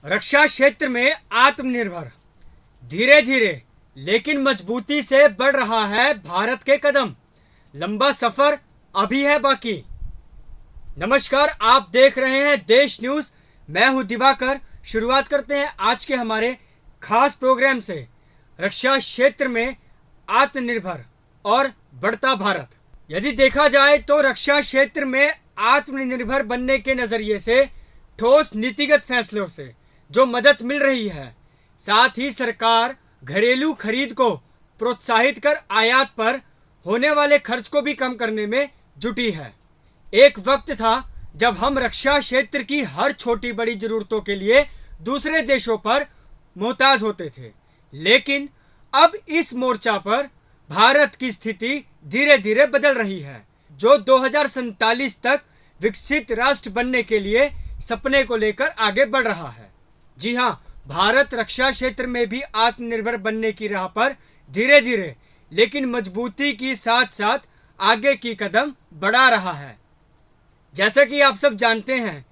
रक्षा क्षेत्र में आत्मनिर्भर धीरे धीरे लेकिन मजबूती से बढ़ रहा है भारत के कदम। लंबा सफर अभी है बाकी। नमस्कार, आप देख रहे हैं देश न्यूज। मैं हूं दिवाकर। शुरुआत करते हैं आज के हमारे खास प्रोग्राम से, रक्षा क्षेत्र में आत्मनिर्भर और बढ़ता भारत। यदि देखा जाए तो रक्षा क्षेत्र में आत्मनिर्भर बनने के नजरिए से ठोस नीतिगत फैसलों से जो मदद मिल रही है, साथ ही सरकार घरेलू खरीद को प्रोत्साहित कर आयात पर होने वाले खर्च को भी कम करने में जुटी है। एक वक्त था जब हम रक्षा क्षेत्र की हर छोटी बड़ी जरूरतों के लिए दूसरे देशों पर मोहताज होते थे, लेकिन अब इस मोर्चा पर भारत की स्थिति धीरे धीरे बदल रही है, जो 2047 तक विकसित राष्ट्र बनने के लिए सपने को लेकर आगे बढ़ रहा है। जी हां, भारत रक्षा क्षेत्र में भी आत्मनिर्भर बनने की राह पर धीरे धीरे लेकिन मजबूती के साथ साथ आगे की कदम बढ़ा रहा है। जैसा कि आप सब जानते हैं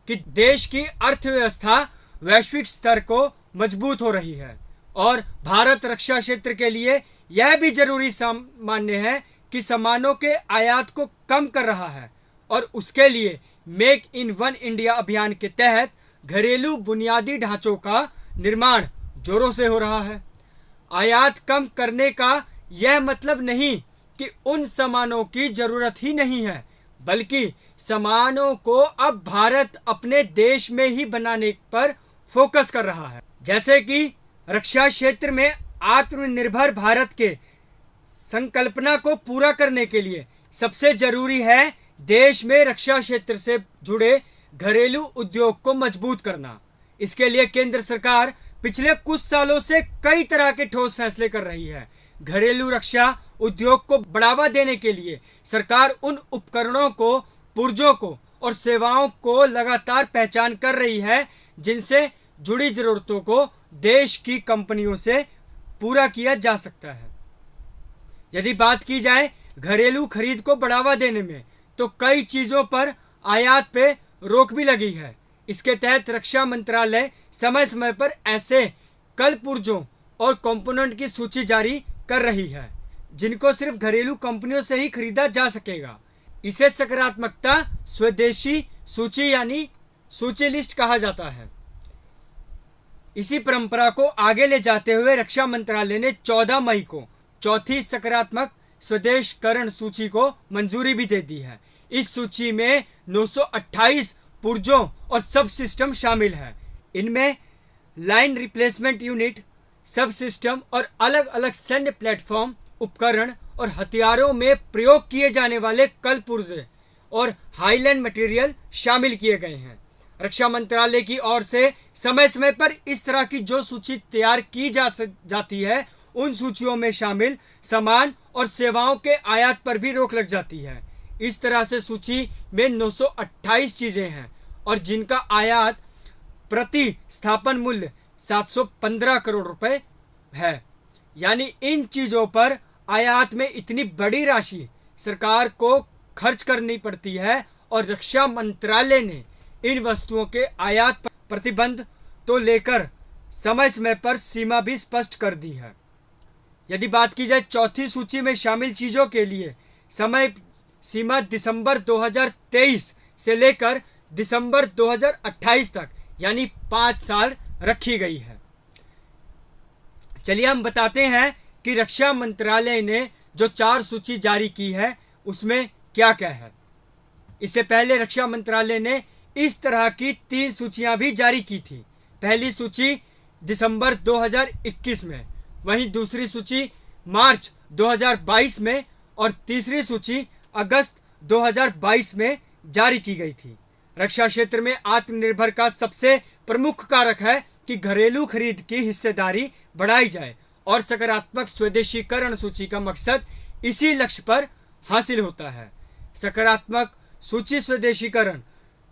कि देश की अर्थव्यवस्था वैश्विक स्तर को मजबूत हो रही है और भारत रक्षा क्षेत्र के लिए यह भी जरूरी मान्य है कि सामानों के आयात को कम कर रहा है और उसके लिए मेक इन वन इंडिया अभियान के तहत घरेलू बुनियादी ढांचों का निर्माण जोरों से हो रहा है। आयात कम करने का यह मतलब नहीं कि उन सामानों की जरूरत ही नहीं है, बल्कि सामानों को अब भारत अपने देश में ही बनाने पर फोकस कर रहा है। जैसे कि रक्षा क्षेत्र में आत्मनिर्भर भारत के संकल्पना को पूरा करने के लिए सबसे जरूरी है देश में रक्षा क्षेत्र से जुड़े घरेलू उद्योग को मजबूत करना। इसके लिए केंद्र सरकार पिछले कुछ सालों से कई तरह के ठोस फैसले कर रही है। घरेलू रक्षा उद्योग को बढ़ावा देने के लिए सरकार उन उपकरणों को, पुर्जों को और सेवाओं को लगातार पहचान कर रही है जिनसे जुड़ी जरूरतों को देश की कंपनियों से पूरा किया जा सकता है। यदि बात की जाए घरेलू खरीद को बढ़ावा देने में, तो कई चीजों पर आयात पे रोक भी लगी है। इसके तहत रक्षा मंत्रालय समय समय पर ऐसे कल पुर्जों और कंपोनेंट की सूची जारी कर रही है जिनको सिर्फ घरेलू कंपनियों से ही खरीदा जा सकेगा। इसे सकारात्मकता स्वदेशी सूची यानी सूची लिस्ट कहा जाता है। इसी परंपरा को आगे ले जाते हुए रक्षा मंत्रालय ने 14 मई को चौथी सकारात्मक स्वदेशीकरण सूची को मंजूरी भी दे दी है। इस सूची में 928 पुर्जों और सब सिस्टम शामिल है। इनमें लाइन रिप्लेसमेंट यूनिट, सब सिस्टम और अलग अलग सैन्य प्लेटफॉर्म, उपकरण और हथियारों में प्रयोग किए जाने वाले कल पुर्जे और हाईलैंड मटेरियल शामिल किए गए हैं। रक्षा मंत्रालय की ओर से समय समय पर इस तरह की जो सूची तैयार की जाती है, उन सूचियों में शामिल सामान और सेवाओं के आयात पर भी रोक लग जाती है। इस तरह से सूची में 928 चीजें हैं और जिनका आयात प्रति स्थापन मूल्य 715 करोड़ रुपए है। यानी इन चीजों पर आयात में इतनी बड़ी राशि सरकार को खर्च करनी पड़ती है और रक्षा मंत्रालय ने इन वस्तुओं के आयात पर प्रतिबंध तो लेकर समय समय पर सीमा भी स्पष्ट कर दी है। यदि बात की जाए चौथी सूची में शामिल चीजों के लिए समय सीमा दिसंबर 2023 से लेकर दिसंबर 2028 तक यानी 5 साल रखी गई है। चलिए हम बताते हैं कि रक्षा मंत्रालय ने जो 4 सूची जारी की है उसमें क्या क्या है। इससे पहले रक्षा मंत्रालय ने इस तरह की 3 सूचियां भी जारी की थी। पहली सूची दिसंबर 2021 में, वहीं दूसरी सूची मार्च 2022 में और तीसरी सूची अगस्त 2022 में जारी की गई थी। रक्षा क्षेत्र में आत्मनिर्भर का सबसे प्रमुख कारक है कि घरेलू खरीद की हिस्सेदारी बढ़ाई जाए और सकारात्मक स्वदेशीकरण सूची का मकसद इसी लक्ष्य पर हासिल होता है। सकारात्मक सूची स्वदेशीकरण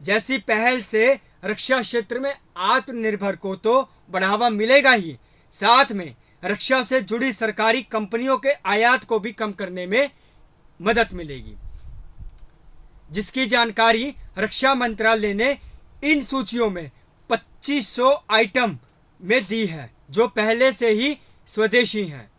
जैसी पहल से रक्षा क्षेत्र में आत्मनिर्भर को तो बढ़ावा मिलेगा ही, साथ में रक्षा से जुड़ी सरकारी कंपनियों के आयात को भी कम करने में मदद मिलेगी, जिसकी जानकारी रक्षा मंत्रालय ने इन सूचियों में 2500 आइटम में दी है जो पहले से ही स्वदेशी हैं,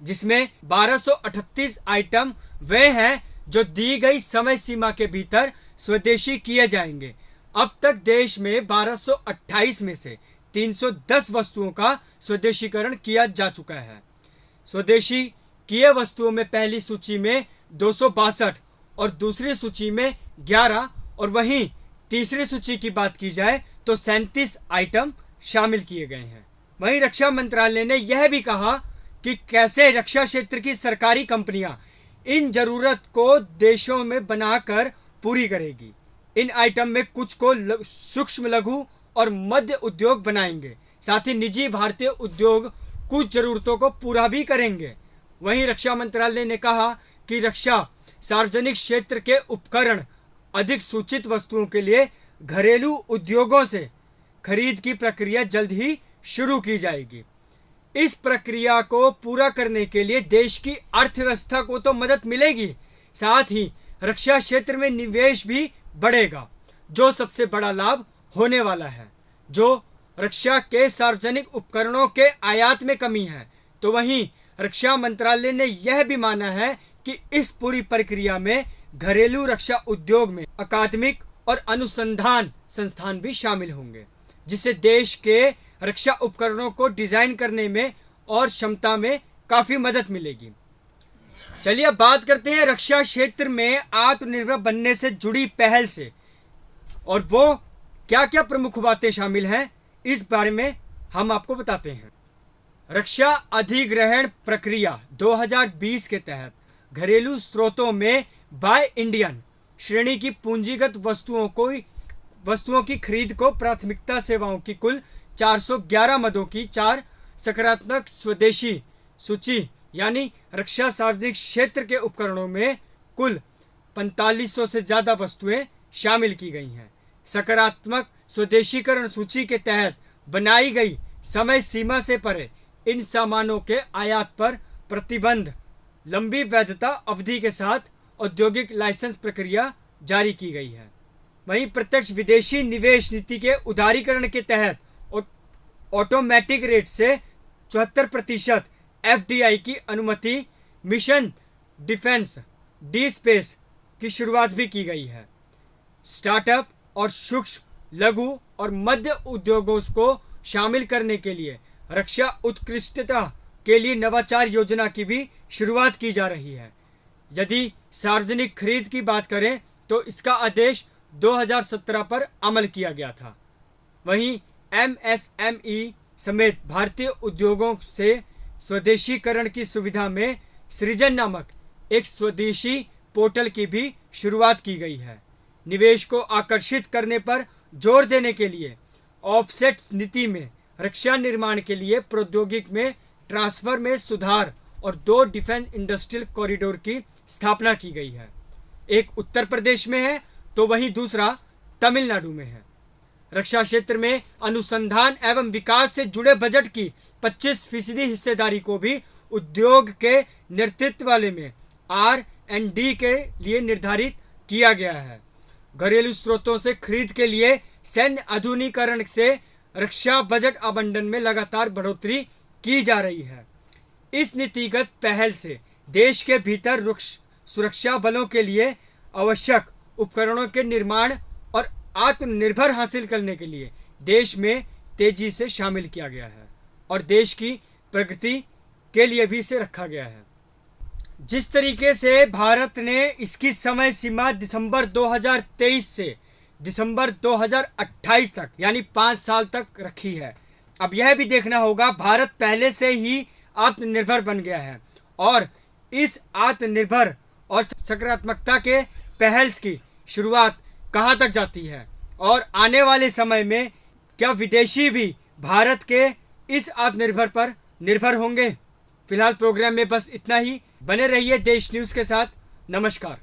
जिसमें 1238 आइटम वे हैं जो दी गई समय सीमा के भीतर स्वदेशी किए जाएंगे। अब तक देश में 1228 में से 310 वस्तुओं का स्वदेशीकरण किया जा चुका है। स्वदेशी किए वस्तुओं में पहली सूची में 262 और दूसरी सूची में 11 और वहीं तीसरी सूची की बात की जाए तो 37 आइटम शामिल किए गए हैं। वहीं रक्षा मंत्रालय ने यह भी कहा कि कैसे रक्षा क्षेत्र की सरकारी कंपनियां इन जरूरत को देशों में बनाकर पूरी करेगी। इन आइटम में कुछ को सूक्ष्म लघु और मध्य उद्योग बनाएंगे, साथ ही निजी भारतीय उद्योग कुछ जरूरतों को पूरा भी करेंगे। वहीं रक्षा मंत्रालय ने कहा कि रक्षा सार्वजनिक क्षेत्र के उपकरण अधिक सूचित वस्तुओं के लिए घरेलू उद्योगों से खरीद की प्रक्रिया जल्द ही शुरू की जाएगी। इस प्रक्रिया को पूरा करने के लिए देश की अर्थव्यवस्था को तो मदद मिलेगी, साथ ही रक्षा क्षेत्र में निवेश भी बढ़ेगा, जो सबसे बड़ा लाभ होने वाला है। जो रक्षा के सार्वजनिक उपकरणों के आयात में कमी है, तो वहीं रक्षा मंत्रालय ने यह भी माना है कि इस पूरी प्रक्रिया में घरेलू रक्षा उद्योग में अकादमिक और अनुसंधान संस्थान भी शामिल होंगे, जिससे देश के रक्षा उपकरणों को डिजाइन करने में और क्षमता में काफी मदद मिलेगी। चलिए अब बात करते हैं रक्षा क्षेत्र में आत्मनिर्भर बनने से जुड़ी पहल से, और वो क्या क्या प्रमुख बातें शामिल हैं इस बारे में हम आपको बताते हैं। रक्षा अधिग्रहण प्रक्रिया 2020 के तहत घरेलू स्रोतों में बाय इंडियन श्रेणी की पूंजीगत वस्तुओं की खरीद को प्राथमिकता सेवाओं की कुल 411 मदों की 4 सकारात्मक स्वदेशी सूची यानी रक्षा सार्वजनिक क्षेत्र के उपकरणों में कुल 4500 से ज्यादा वस्तुएं शामिल की गई हैं। सकारात्मक स्वदेशीकरण सूची के तहत बनाई गई समय सीमा से परे इन सामानों के आयात पर प्रतिबंध लंबी वैधता अवधि के साथ औद्योगिक लाइसेंस प्रक्रिया जारी की गई है। वहीं प्रत्यक्ष विदेशी निवेश नीति के उदारीकरण के तहत ऑटोमेटिक रेट से 74% FDI की अनुमति मिशन डिफेंस डी स्पेस की शुरुआत भी की गई है। स्टार्टअप और सूक्ष्म लघु और मध्य उद्योगों को शामिल करने के लिए रक्षा उत्कृष्टता के लिए नवाचार योजना की भी शुरुआत की जा रही है। यदि सार्वजनिक खरीद की बात करें तो इसका आदेश 2017 पर अमल किया गया था। वहीं MSME समेत भारतीय उद्योगों से स्वदेशीकरण की सुविधा में सृजन नामक एक स्वदेशी पोर्टल की भी शुरुआत की गई है। निवेश को आकर्षित करने पर जोर देने के लिए ऑफसेट नीति में रक्षा निर्माण के लिए प्रौद्योगिकी में ट्रांसफर में सुधार और 2 डिफेंस इंडस्ट्रियल कॉरिडोर की स्थापना की गई है। एक उत्तर प्रदेश में है तो वहीं दूसरा तमिलनाडु में है। रक्षा क्षेत्र में अनुसंधान एवं विकास से जुड़े बजट की 25% हिस्सेदारी को भी उद्योग के नेतृत्व वाले में R&D के लिए निर्धारित किया गया है। घरेलू स्रोतों से खरीद के लिए सैन्य आधुनिकीकरण से रक्षा बजट आवंटन में लगातार बढ़ोतरी की जा रही है। इस नीतिगत पहल से देश के भीतर सुरक्षा बलों के लिए आवश्यक उपकरणों के निर्माण और आत्मनिर्भर हासिल करने के लिए देश में तेजी से शामिल किया गया है और देश की प्रगति के लिए भी इसे रखा गया है। जिस तरीके से भारत ने इसकी समय सीमा दिसंबर 2023 से दिसंबर 2028 तक यानी 5 साल तक रखी है, अब यह भी देखना होगा भारत पहले से ही आत्मनिर्भर बन गया है और इस आत्मनिर्भर और सकारात्मकता के पहल की शुरुआत कहां तक जाती है और आने वाले समय में क्या विदेशी भी भारत के इस आत्मनिर्भर पर निर्भर होंगे। फिलहाल प्रोग्राम में बस इतना ही। बने रहिए देश न्यूज़ के साथ। नमस्कार।